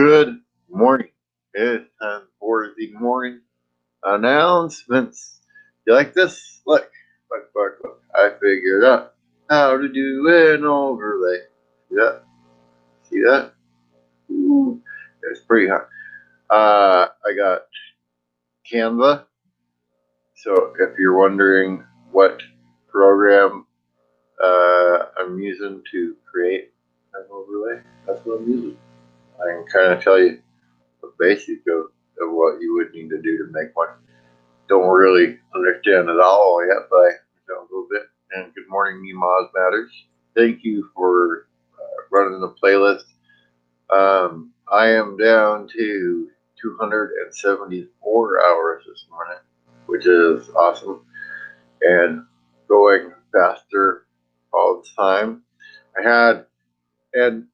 Good morning. It's time for the morning announcements. You like this? Look. I figured out how to do an overlay. See that? See that? Ooh, it's pretty hot. I got Canva. So if you're wondering what program I'm using to create an overlay, that's what I'm using. I can kind of tell you the basic of what you would need to do to make one. Don't really understand it all yet, but I know a little bit. And good morning, me Moz Matters. Thank you for running the playlist. I am down to 274 hours this morning, which is awesome, and going faster all the time. And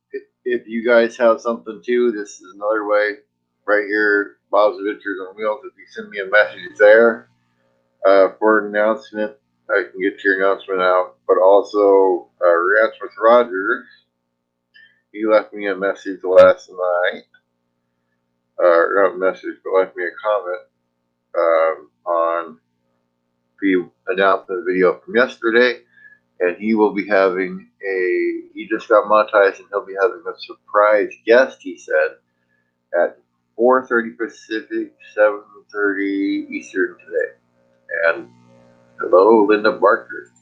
if you guys have something too, this is another way right here, Bob's Adventures on Wheels. If you send me a message there for an announcement, I can get your announcement out. But also, Rants with Roger, he left me a message last night, not a message, but left me a comment on the announcement video from yesterday. And he will be having he just got monetized, and he'll be having a surprise guest, he said, at 4:30 Pacific, 7:30 Eastern today. And hello, Linda Barker.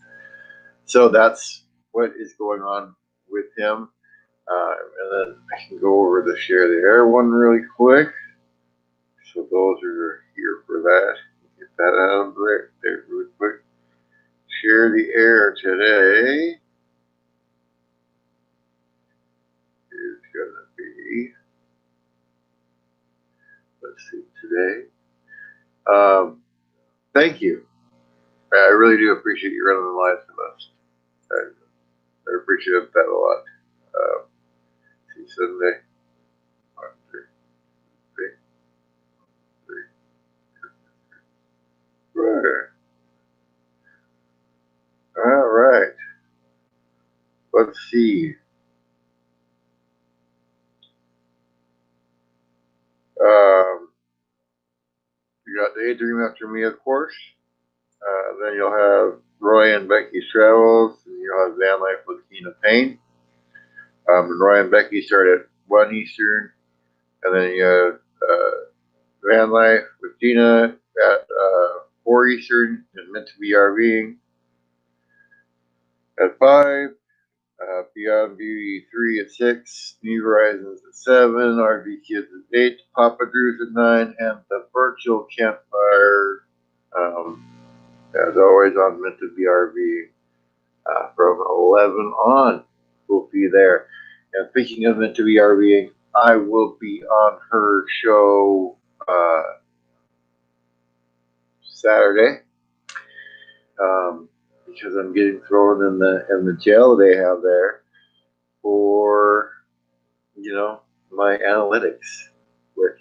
So that's what is going on with him. And then I can go over the Share the Air one really quick. So those are here for that. Get that out of there really quick. Share the Air today is going to be, let's see, today. Thank you. I really do appreciate you running the live with us. I appreciate that a lot. See Sunday. 1, 2, 3, 3. Right. All right. Let's see. You got Daydream After Me, of course. Then you'll have Roy and Becky's Travels, and you'll have Van Life with Keena Payne. And Roy and Becky start at 1 Eastern, and then you have Van Life with Gina at 4 Eastern, and Meant to Be RVing at 5. Beyond Beauty 3 at 6, New Horizons at 7, RV Kids at 8, Papa Drew's at 9, and the virtual campfire, as always, on Meant to Be RV from 11 on. We'll be there. And speaking of Meant to Be RVing, I will be on her show Saturday. Because I'm getting thrown in the jail they have there for, my analytics, which,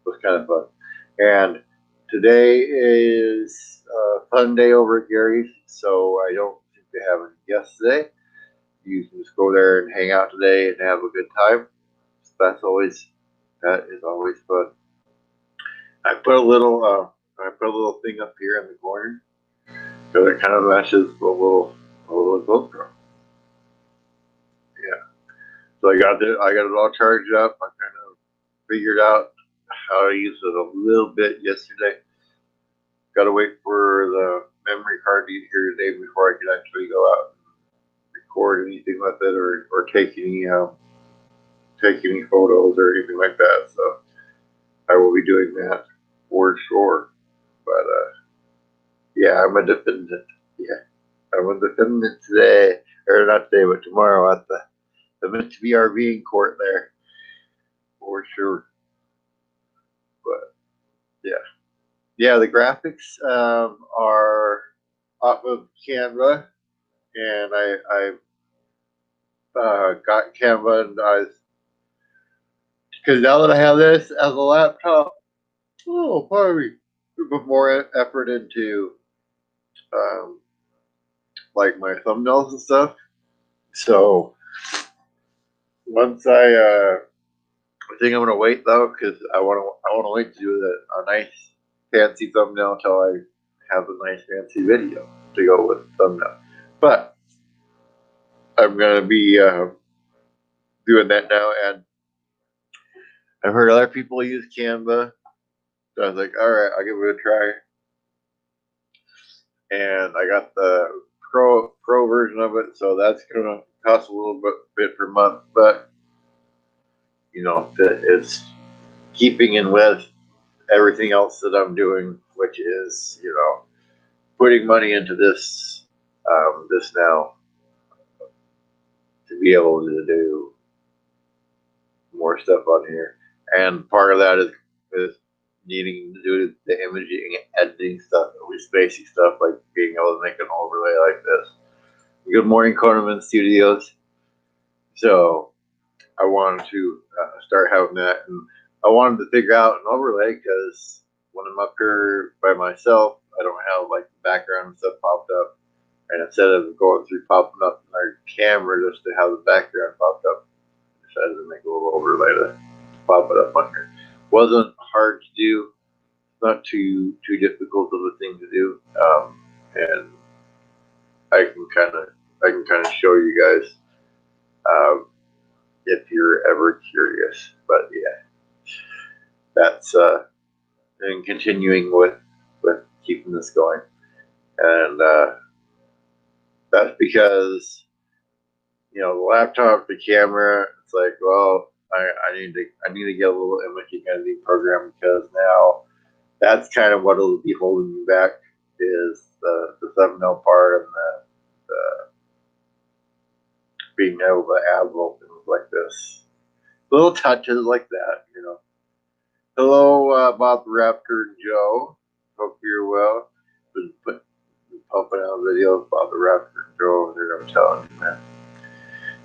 was kind of fun. And today is a fun day over at Gary's, so I don't think they have any guests today. You can just go there and hang out today and have a good time. So that is always fun. I put a little thing up here in the corner because it kind of matches the little GoPro. Yeah. So I got it all charged up. I kind of figured out how to use it a little bit yesterday. Got to wait for the memory card to get here today before I can actually go out and record anything with it or take any photos or anything like that. So I will be doing that for sure. But yeah, I'm a defendant. Yeah, I'm a defendant today, or not today, but tomorrow at the Meant to Be RVing court there, for sure. But yeah, the graphics are off of Canva, and I got Canva, and because now that I have this as a laptop, probably put more effort into like my thumbnails and stuff. So once I think I'm gonna wait though, because I want to wait to do a nice fancy thumbnail until I have a nice fancy video to go with the thumbnail. But I'm gonna be doing that now, and I've heard other people use Canva, so I was like, all right, I'll give it a try. And I got the pro version of it, so that's gonna cost a little bit per month, but it's keeping in with everything else that I'm doing, which is putting money into this now to be able to do more stuff on here, and part of that is needing to do the imaging, editing stuff, at least basic stuff like being able to make an overlay like this. Good morning, Conaman Studios. So I wanted to start having that, and I wanted to figure out an overlay because when I'm up here by myself, I don't have like the background and stuff popped up. And instead of going through popping up in our camera just to have the background popped up, I decided to make a little overlay to pop it up on here. Wasn't hard to do, not too difficult of a thing to do, and I can kind of show you guys if you're ever curious. But yeah, that's and continuing with keeping this going, and that's because the laptop, the camera. It's like, well, I need to get a little imaging editing program, because now that's kind of what will be holding me back is the thumbnail part, and the being able to add little things like this, little touches like that. Hello, Bob the Raptor and Joe. Hope you're well. Been pumping out videos, Bob the Raptor and Joe over there. I'm telling you, man.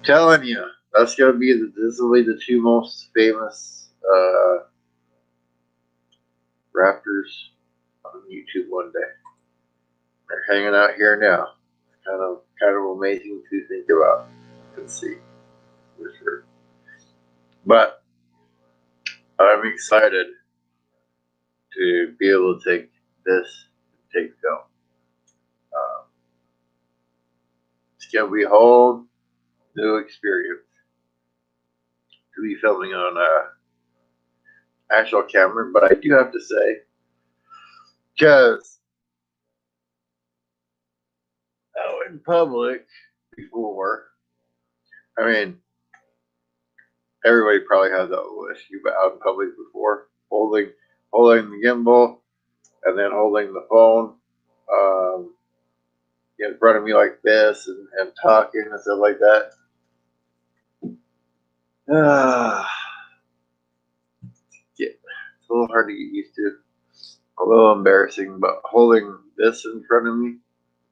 Telling you, that's gonna be this will be the two most famous Raptors on YouTube one day. They're hanging out here now. Kind of amazing to think about and see for sure. But I'm excited to be able to take this and take film. It's gonna be a whole new experience to be filming on a actual camera. But I do have to say, because out in public before, I mean, everybody probably has that little issue, but out in public before, holding the gimbal and then holding the phone in front of me like this, and talking and stuff like that. It's a little hard to get used to, a little embarrassing, but holding this in front of me,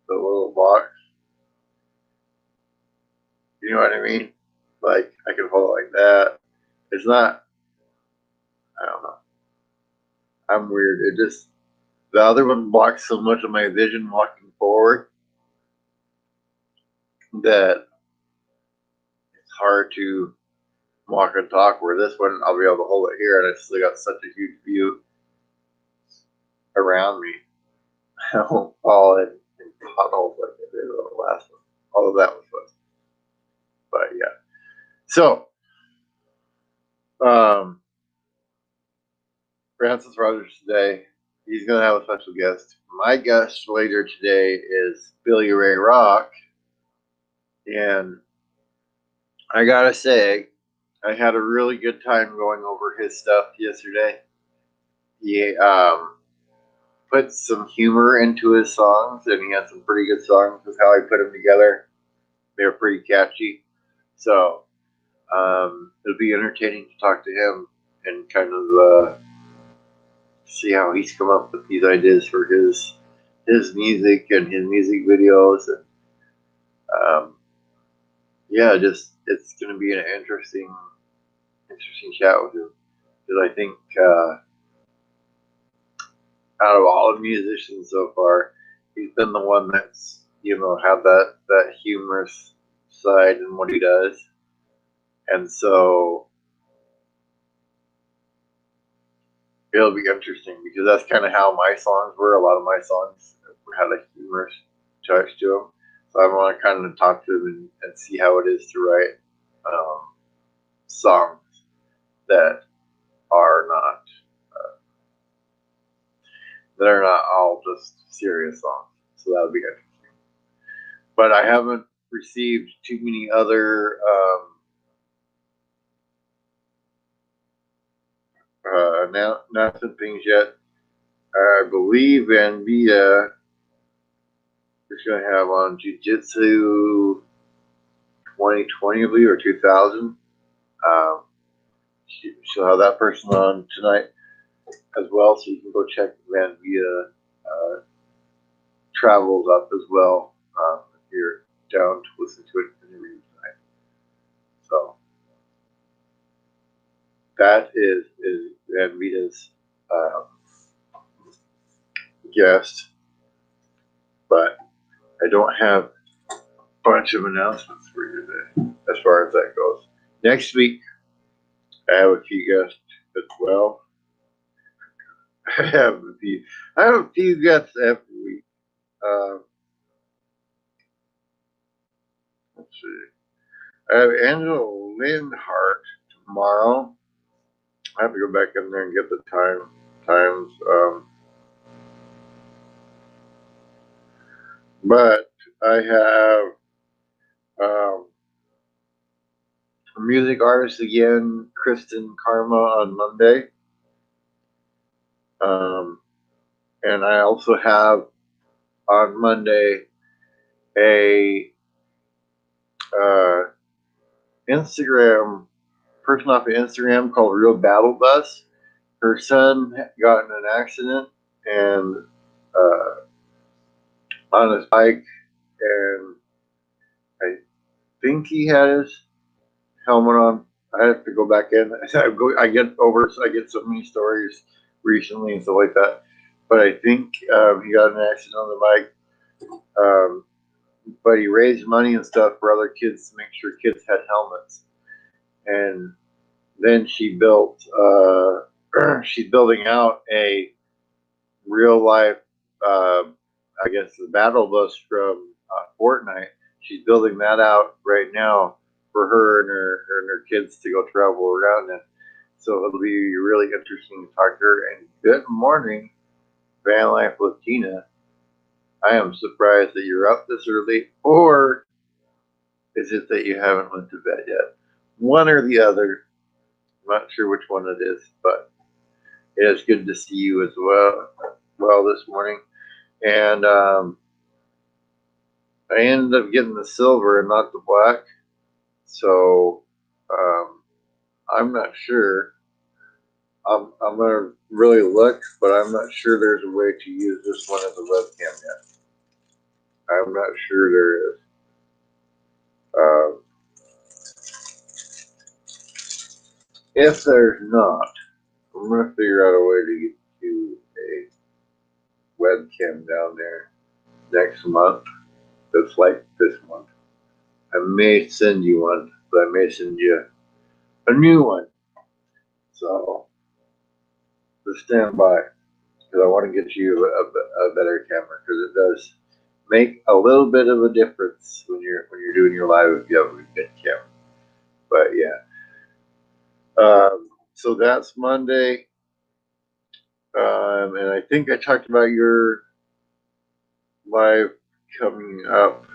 the little box, you know what I mean? Like, I can hold it like that. It's not, I don't know. I'm weird. The other one blocks so much of my vision walking forward that it's hard to walk and talk, where this one, I'll be able to hold it here, and I still got such a huge view around me. I won't fall in puddles like I did on the last one. All of that was fun. But yeah. So, Francis Rogers today, he's going to have a special guest. My guest later today is Billy Ray Rock. And I got to say, I had a really good time going over his stuff yesterday. He put some humor into his songs, and he had some pretty good songs with how he put them together. They were pretty catchy. So it'll be entertaining to talk to him and kind of see how he's come up with these ideas for his music and his music videos. And yeah, just it's going to be an interesting chat with him, because I think out of all the musicians so far, he's been the one that's had that humorous side in what he does, And so it'll be interesting because that's kind of how my songs were. A lot of my songs had a humorous touch to them. So I want to kind of talk to them and see how it is to write songs that are not all just serious songs. So that'll be interesting. But I haven't received too many other announcement things yet. I believe Anvita is going to have on Jiu-Jitsu 2020, I believe, or 2000. She'll have that person on tonight as well, so you can go check Anvita travels up as well if you're down to listen to it interview tonight. So that is Anvita's guest, but I don't have a bunch of announcements for you today as far as that goes. Next week, I have a few guests as well. I have a few guests every week. Let's see. I have Angela Lindhart tomorrow. I have to go back in there and get the times. But I have a music artist again, Kristen Karma, on Monday. And I also have on Monday a Instagram person off of Instagram called Real Battle Bus. Her son got in an accident and on his bike, and I think he had his helmet on. I have to go back in. I get so many stories recently and stuff like that. But I think he got in an accident on the bike. But he raised money and stuff for other kids to make sure kids had helmets. And then she's building out a real life, I guess, the battle bus from Fortnite. She's building that out right now for her and her kids to go travel around in. So it'll be really interesting to talk to her. And good morning, Van Life with Tina. I am surprised that you're up this early, or is it that you haven't went to bed yet? One or the other. I'm not sure which one it is, but it is good to see you as well this morning. And I ended up getting the silver and not the black. So I'm not sure. I'm gonna really look, but I'm not sure there's a way to use this one as a webcam yet. I'm not sure there is. If there's not, I'm gonna figure out a way to get you a webcam down there next month. That's like this month. I may send you one, but I may send you a new one. So just stand by, because I want to get you a better camera, because it does make a little bit of a difference when you're doing your live if you have a good camera. But yeah, so that's Monday, and I think I talked about your live coming up,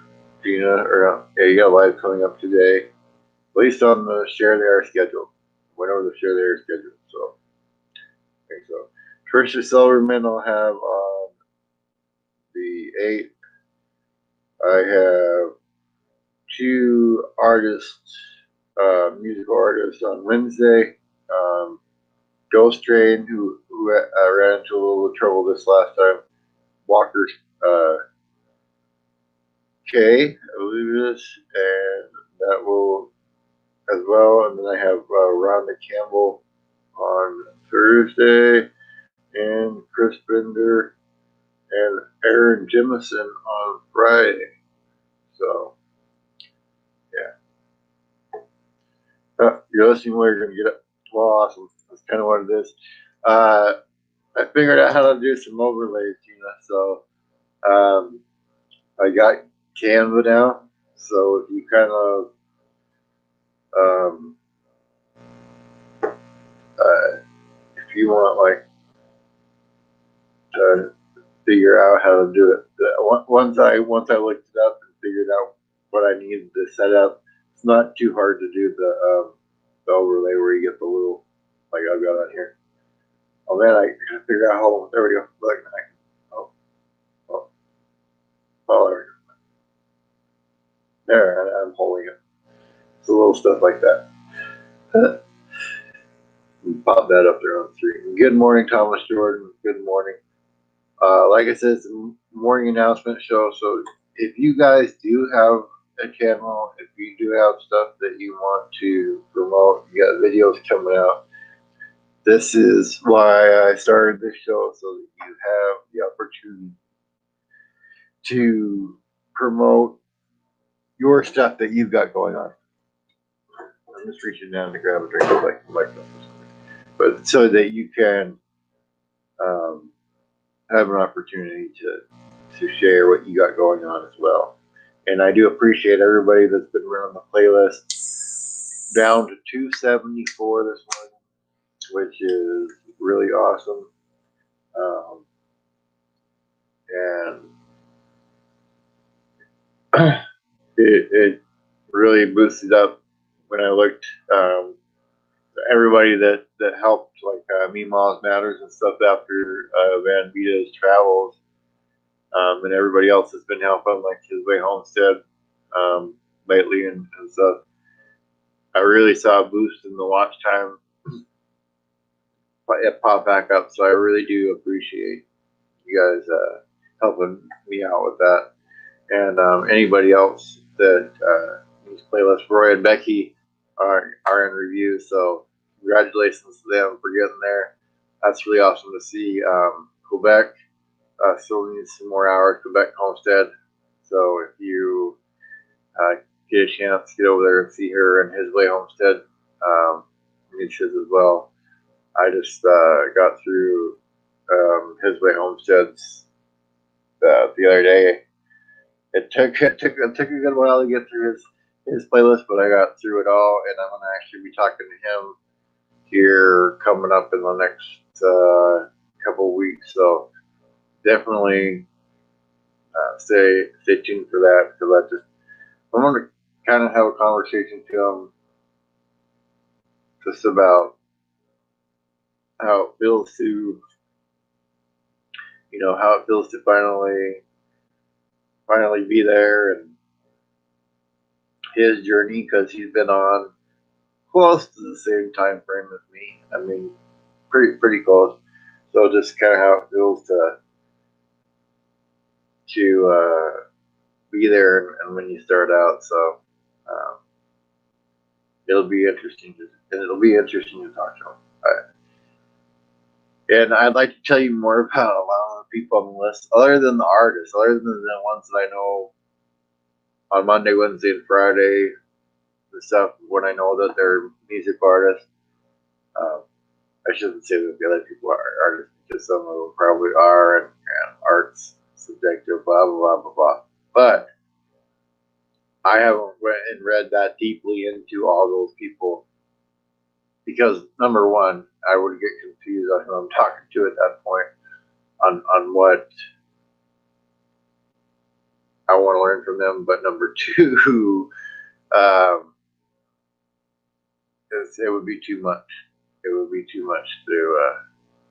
Gina. Or yeah, you got a live coming up today, at least on the Share the Air schedule. Went over the Share the Air schedule, so I think so. Trisha Silverman I'll have on the 8th. I have two artists, musical artists on Wednesday. Ghost Train, who ran into a little trouble this last time. Walker K, I believe it is, and that will as well. And then I have Rhonda Campbell on Thursday, and Chris Bender and Aaron Jemison on Friday. So, yeah. you're listening where you're gonna get it. Well, awesome. That's kind of what it is. I figured out how to do some overlays, So I got Canva now. So if you kind of um, if you want like to figure out how to do it, once I looked it up and figured out what I needed to set up, it's not too hard to do the overlay where you get the little like I've got on here. Oh man, I gotta figure out how. There we go. Look, oh, oh, oh, there. I'm holding it. It's a little stuff like that. Pop that up there on the screen. Good morning, Thomas Jordan. Good morning. Like I said, it's a morning announcement show. So if you guys do have a channel, if you do have stuff that you want to promote, you got videos coming out. This is why I started this show, so that you have the opportunity to promote your stuff that you've got going on. I'm just reaching down to grab a drink of like but so that you can have an opportunity to share what you got going on as well. And I do appreciate everybody that's been running the playlist down to 274 this morning, which is really awesome. And it really boosted up when I looked. Everybody that helped, like Me Moms Matters and stuff after Van Vita's travels, and everybody else has been helping, like His Way Homestead lately and stuff. I really saw a boost in the watch time. It popped back up, so I really do appreciate you guys helping me out with that. And anybody else that needs playlists, Roy and Becky are in review, so congratulations to them for getting there. That's really awesome to see. Quebec still needs some more hours. Quebec Homestead. So if you get a chance to get over there and see her and His Way Homestead, needs his as well. I just got through His Way Homesteads the other day. It took a good while to get through his playlist, but I got through it all, and I'm gonna actually be talking to him here coming up in the next couple of weeks. So definitely stay tuned for that, because I want to kind of have a conversation to him just about how it feels to finally be there, and his journey, because he's been on close to the same time frame as me. I mean, pretty close. So just kind of how it feels to be there and when you start out. So it'll be interesting to talk to him. And I'd like to tell you more about a lot of the people on the list, other than the artists, other than the ones that I know on Monday, Wednesday, and Friday, the stuff when I know that they're music artists. I shouldn't say that the other people are artists, because some of them probably are, and art's subjective, blah, blah, blah, blah, blah. But I haven't went and read that deeply into all those people, because number one, I would get confused on who I'm talking to at that point, on what I want to learn from them. But number two, it would be too much. It would be too much to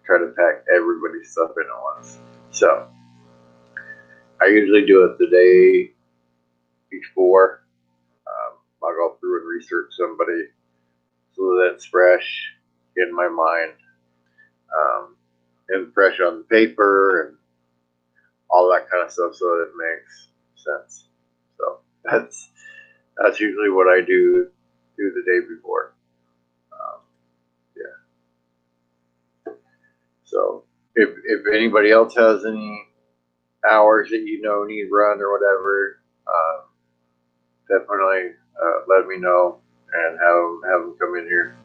try to pack everybody's stuff in at once. So I usually do it the day before. I'll go through and research somebody so that it's fresh in my mind, and fresh on the paper and all that kind of stuff, so that it makes sense. So that's usually what I do the day before. Yeah. So if anybody else has any hours that need run or whatever, definitely let me know, and have them come in here.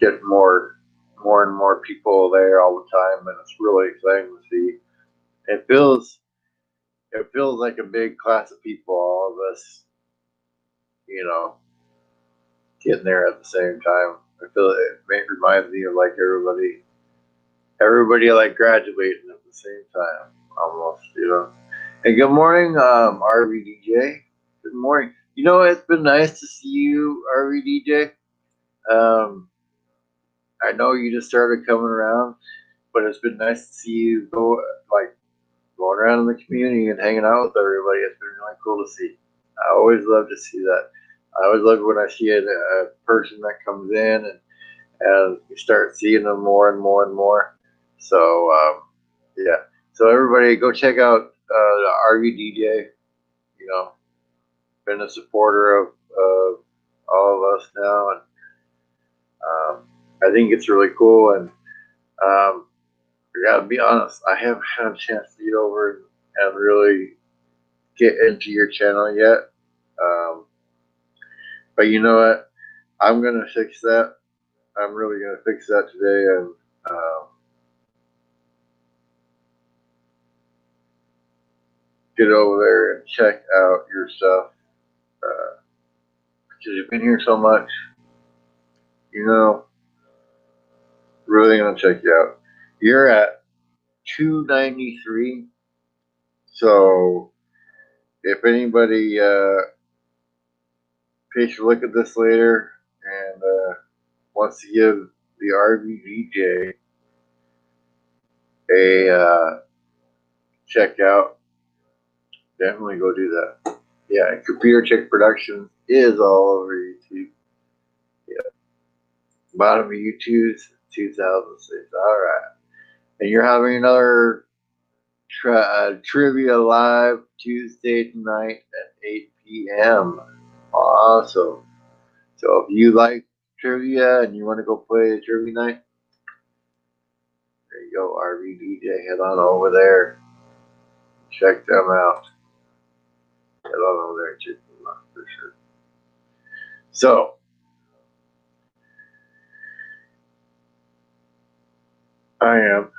Get more and more people there all the time, and it's really exciting to see. It feels like a big class of people, all of us, you know, getting there at the same time. I feel it reminds me of like everybody like graduating at the same time, almost, you know. And good morning, RVDJ. Good morning. You know, it's been nice to see you, RVDJ. Um, I know you just started coming around, but it's been nice to see you going around in the community and hanging out with everybody. It's been really cool to see. I always love to see that. I always love when I see a person that comes in and you start seeing them more and more and more. So yeah. So everybody, go check out the RVDJ. You know, been a supporter of all of us now, and I think it's really cool. And I gotta be honest, I haven't had a chance to get over and really get into your channel yet. But you know what? I'm gonna fix that. I'm really gonna fix that today, and get over there and check out your stuff. Because you've been here so much, you know, really gonna check you out. You're at 293. So if anybody takes a look at this later and wants to give the RVDJ a check out, definitely go do that. Yeah, Computer Chick Productions is all over YouTube. Yeah, bottom of YouTube's 2006. All right, and you're having another trivia live Tuesday night at 8 p.m. Awesome. So if you like trivia and you want to go play a trivia night, there you go, RVDJ. Head on over there. Check them out. Head on over there and check them out for sure. So, I am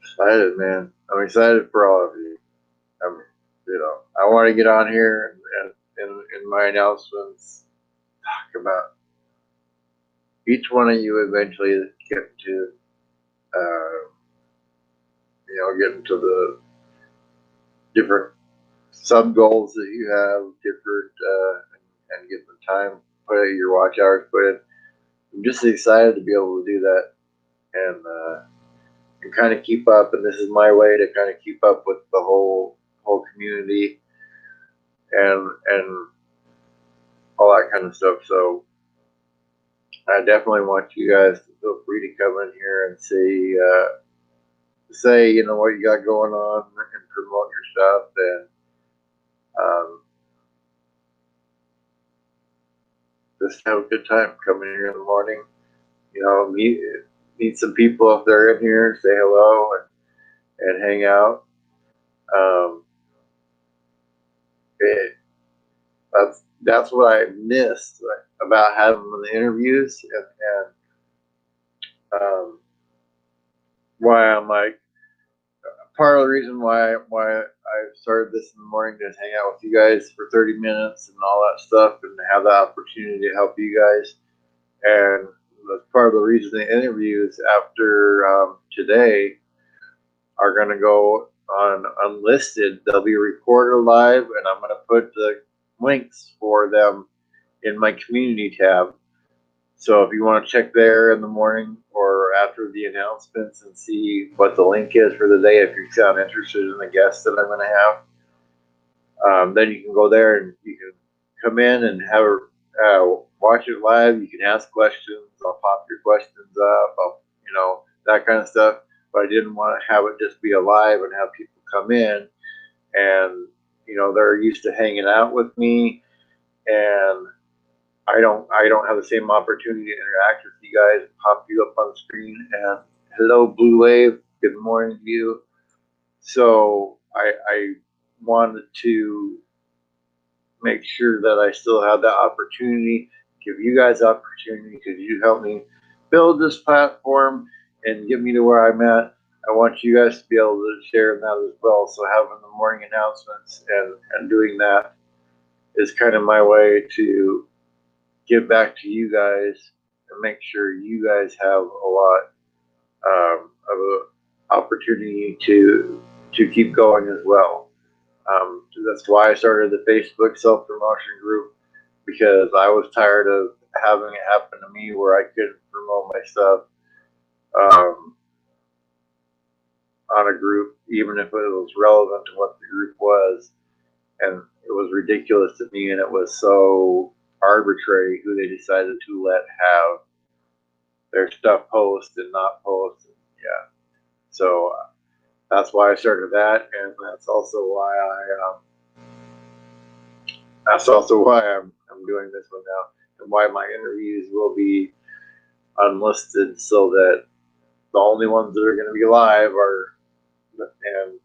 excited, man. I'm excited for all of you. I want to get on here and in my announcements talk about each one of you eventually get to, get into the different sub goals that you have, different, and get the time put in, your watch hours put in. I'm just excited to be able to do that and kind of keep up. And this is my way to kind of keep up with the whole community and all that kind of stuff. So I definitely want you guys to feel free to come in here and say what you got going on and promote your stuff and just have a good time coming here in the morning. Meet some people if they're in here, say hello and hang out. It, that's what I missed about having the interviews and why I'm like part of the reason why I started this in the morning to hang out with you guys for 30 minutes and all that stuff and have the opportunity to help you guys. And that's part of the reason the interviews after today are going to go on unlisted. They'll be recorded live, and I'm going to put the links for them in my community tab. So if you want to check there in the morning or after the announcements and see what the link is for the day, if you sound interested in the guests that I'm going to have, then you can go there and you can come in and watch it live. You can ask questions. I'll pop your questions up. That kind of stuff. But I didn't want to have it just be alive and have people come in and they're used to hanging out with me, and I don't have the same opportunity to interact with you guys, pop you up on the screen and hello Blue Wave, good morning to you. So I wanted to make sure that I still have that opportunity, give you guys opportunity because you helped me build this platform and get me to where I'm at. I want you guys to be able to share in that as well. So having the morning announcements and doing that is kind of my way to give back to you guys and make sure you guys have a lot of a opportunity to keep going as well. That's why I started the Facebook self promotion group because I was tired of having it happen to me where I couldn't promote my stuff um, on a group, even if it was relevant to what the group was. And it was ridiculous to me, and it was so arbitrary who they decided to let have their stuff post and not post. Yeah, so that's why I started that, and that's also why I'm doing this one now, and why my interviews will be unlisted, so that the only ones that are going to be live are and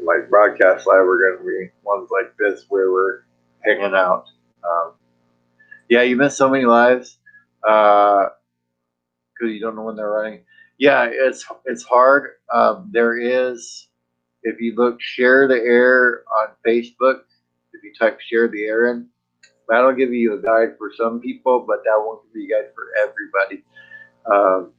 like broadcast live are going to be ones like this where we're hanging out. Um, yeah, you miss so many lives because you don't know when they're running. Yeah, it's hard. There is, if you look, share the air on Facebook. If you type share the air in, that'll give you a guide for some people, but that won't give you a guide for everybody. Um,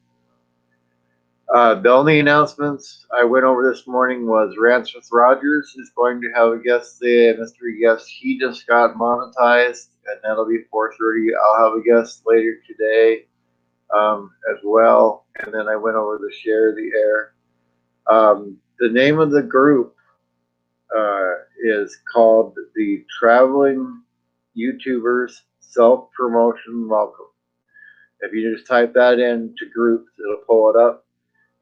the only announcements I went over this morning was Rants with Rogers is going to have a guest, a mystery guest. He just got monetized, and that'll be 4:30. I'll have a guest later today as well. And then I went over to Share the Air. The name of the group is called the Traveling YouTubers Self Promotion Welcome. If you just type that into groups, it'll pull it up,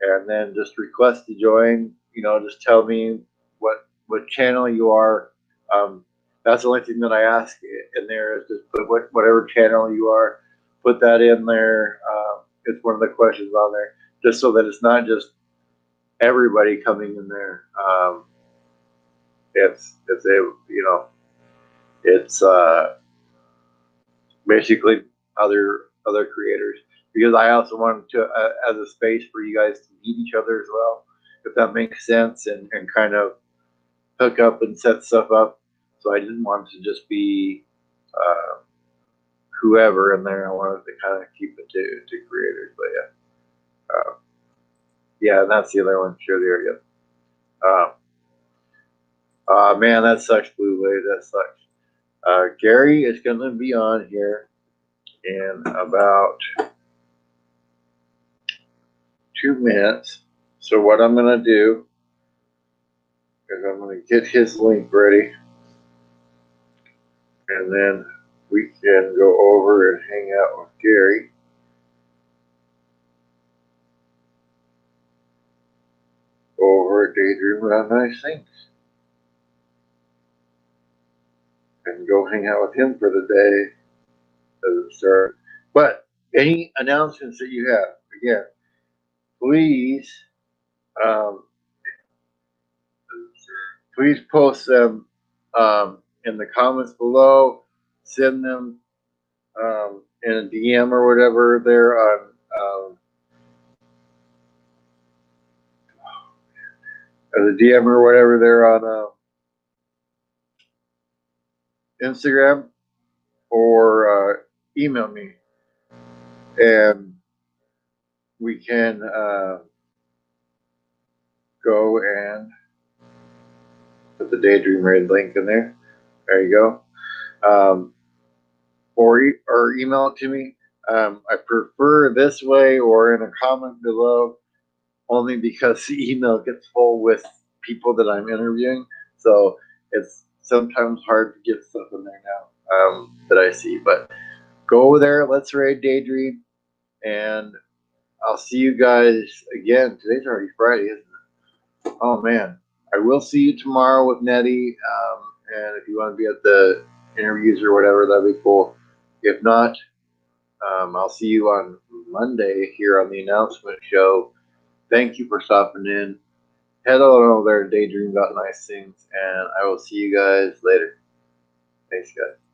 and then just request to join. Just tell me what channel you are. That's the only thing that I ask in there is just put whatever channel you are, put that in there. It's one of the questions on there, just so that it's not just everybody coming in there. It's it's basically other creators, because I also wanted to as a space for you guys to meet each other as well, if that makes sense, and kind of hook up and set stuff up. So I didn't want it to just be whoever in there. I wanted to kind of keep it to creators. But yeah, and that's the other one. Share the area. Man, that sucks, Blue Wave. That sucks. Gary is going to be on here in about 2 minutes. So what I'm going to do is I'm going to get his link ready, and then we can go over and hang out with Gary. Over at Daydream About Nice Things. And go hang out with him for the day as it starts. But any announcements that you have, again, please um, please post them in the comments below. Send them in a DM or whatever there on as a DM or whatever there on Instagram, or email me, and we can go and put the Daydream Raid link in there. There you go. Or email it to me. I prefer this way or in a comment below, only because the email gets full with people that I'm interviewing. So it's sometimes hard to get stuff in there now that I see. But go over there. Let's raid Daydream. And I'll see you guys again. Today's already Friday, isn't it? Oh, man. I will see you tomorrow with Nettie. And if you want to be at the interviews or whatever, that'd be cool. If not, I'll see you on Monday here on the announcement show. Thank you for stopping in. Head on over there and Daydream About Nice Things, and I will see you guys later. Thanks, guys.